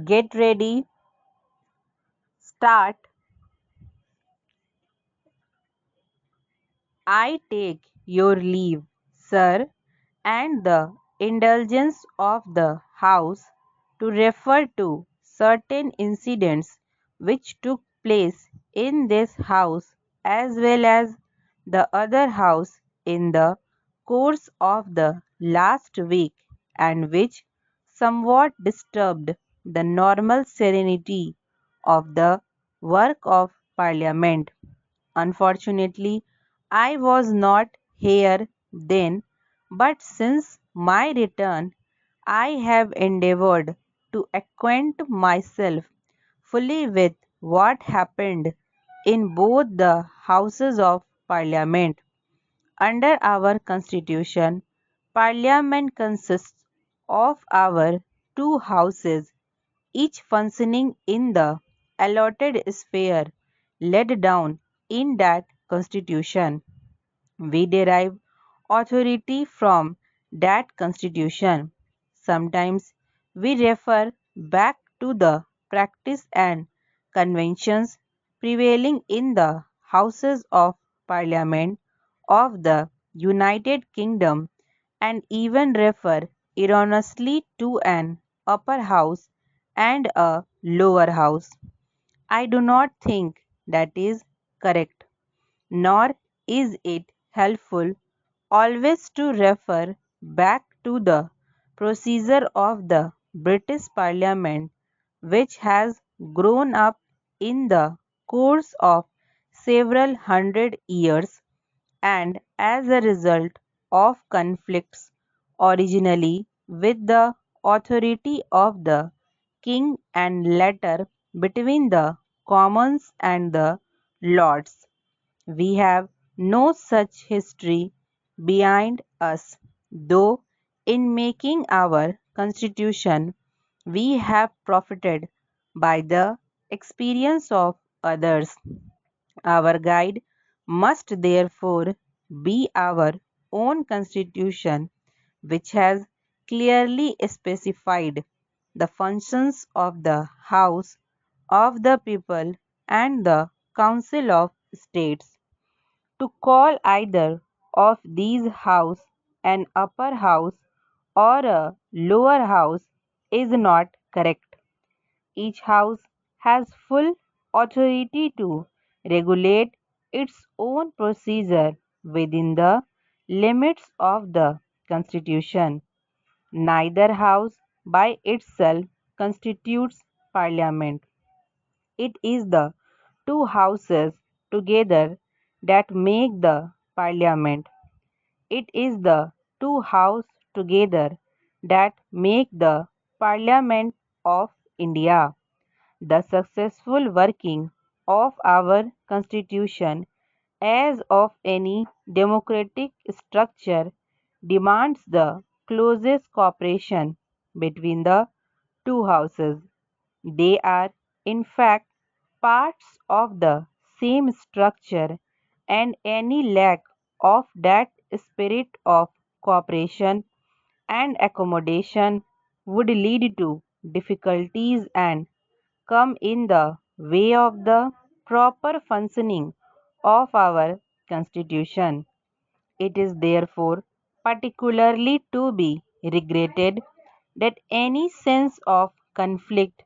Get ready, start. I take your leave, sir, and the indulgence of the House to refer to certain incidents which took place in this House as well as the other House in the course of the last week and which somewhat disturbed the normal serenity of the work of Parliament. Unfortunately, I was not here then, but since my return, I have endeavored to acquaint myself fully with what happened in both the Houses of Parliament. Under our Constitution, Parliament consists of our two houses, each functioning in the allotted sphere laid down in that constitution. We derive authority from that constitution. Sometimes we refer back to the practice and conventions prevailing in the Houses of Parliament of the United Kingdom and even refer erroneously to an upper house and a lower house. I do not think that is correct, nor is it helpful always to refer back to the procedure of the British Parliament, which has grown up in the course of several hundred years and as a result of conflicts originally with the authority of the king and later between the commons and the lords. We have no such history behind us, though in making our constitution we have profited by the experience of others. Our guide must therefore be our own constitution, which has clearly specified the functions of the House of the People and the Council of States. To call either of these house an upper house or a lower house is not correct. Each house has full authority to regulate its own procedure within the limits of the Constitution. Neither house by itself constitutes Parliament. It is the two houses together that make the Parliament. It is the two houses together that make the Parliament of India. The successful working of our Constitution, as of any democratic structure, demands the closest cooperation between the two houses. They are, in fact, parts of the same structure, and any lack of that spirit of cooperation and accommodation would lead to difficulties and come in the way of the proper functioning of our Constitution. It is therefore particularly to be regretted that any sense of conflict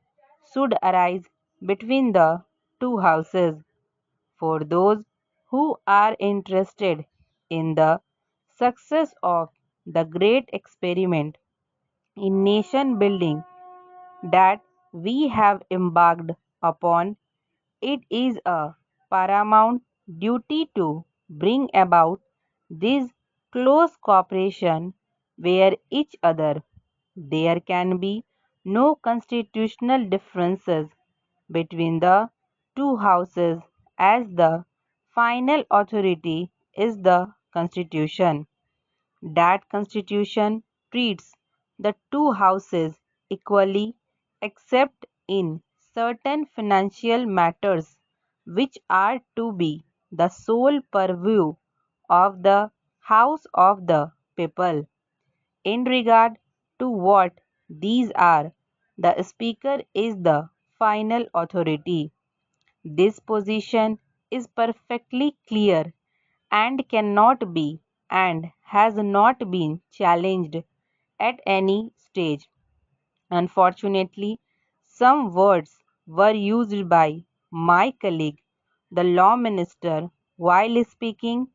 should arise between the two houses. For those who are interested in the success of the great experiment in nation building that we have embarked upon, it is a paramount duty to bring about this close cooperation where each other there can be no constitutional differences between the two houses as the final authority is the constitution. That constitution treats the two houses equally except in certain financial matters which are to be the sole purview of the House of the People. In regard to what these are, The Speaker is the final authority. This position is perfectly clear and cannot be and has not been challenged at any stage. Unfortunately, some words were used by my colleague, the Law Minister, while speaking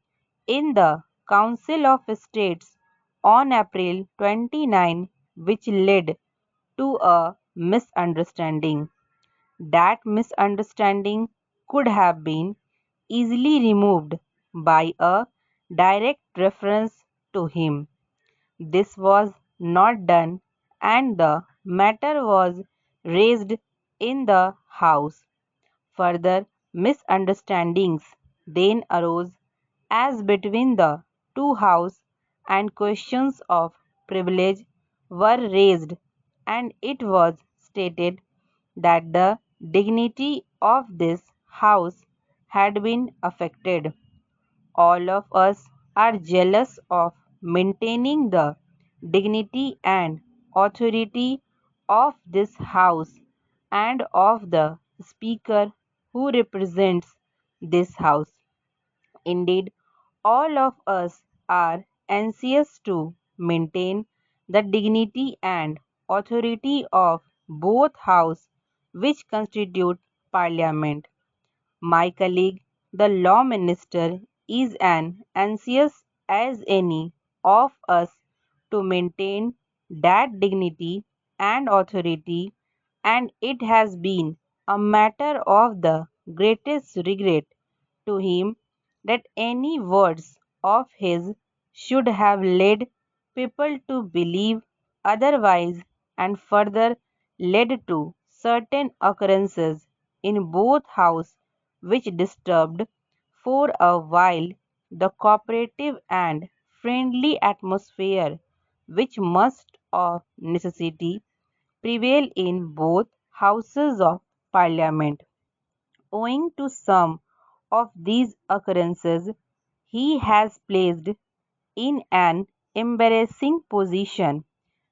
in the Council of States on April 29, which led to a misunderstanding. That misunderstanding could have been easily removed by a direct reference to him. This was not done, and the matter was raised in the House. Further misunderstandings then arose as between the two houses and questions of privilege were raised, and it was stated that the dignity of this house had been affected. All of us are jealous of maintaining the dignity and authority of this House and of the Speaker who represents this House. Indeed, all of us are anxious to maintain the dignity and authority of both Houses which constitute Parliament. My colleague, the Law Minister, is as anxious as any of us to maintain that dignity and authority, and it has been a matter of the greatest regret to him that any words of his should have led people to believe otherwise and further led to certain occurrences in both houses which disturbed for a while the cooperative and friendly atmosphere which must of necessity prevail in both houses of parliament. Owing to some of these occurrences, he has placed in an embarrassing position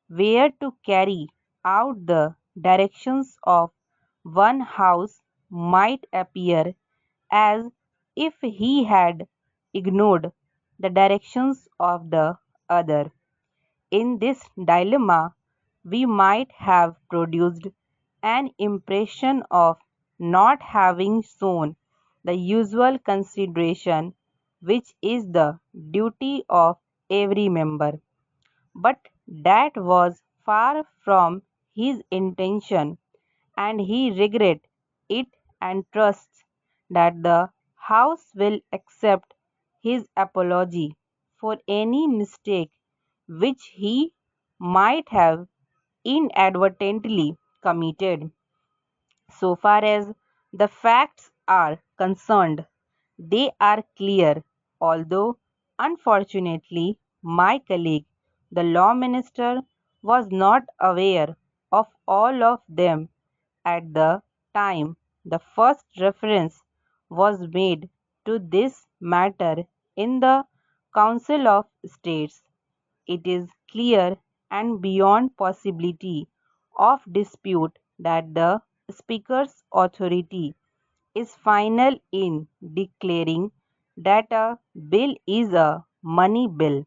where to carry out the directions of one house might appear as if he had ignored the directions of the other. In this dilemma, we might have produced an impression of not having shown the usual consideration which is the duty of every member. But that was far from his intention, and he regrets it and trusts that the House will accept his apology for any mistake which he might have inadvertently committed. So far as the facts are concerned, they are clear, although unfortunately my colleague, the Law Minister, was not aware of all of them at the time the first reference was made to this matter in the Council of States. It is clear and beyond possibility of dispute that the Speaker's authority is final in declaring that a bill is a money bill.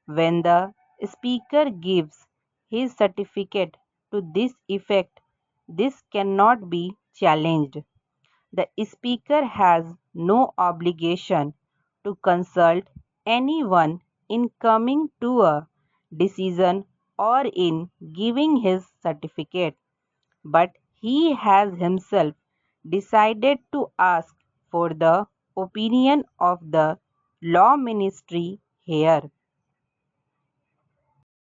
When the Speaker gives his certificate to this effect, this cannot be challenged. The Speaker has no obligation to consult anyone in coming to a decision or in giving his certificate, but he has himself decided to ask for the opinion of the law ministry here.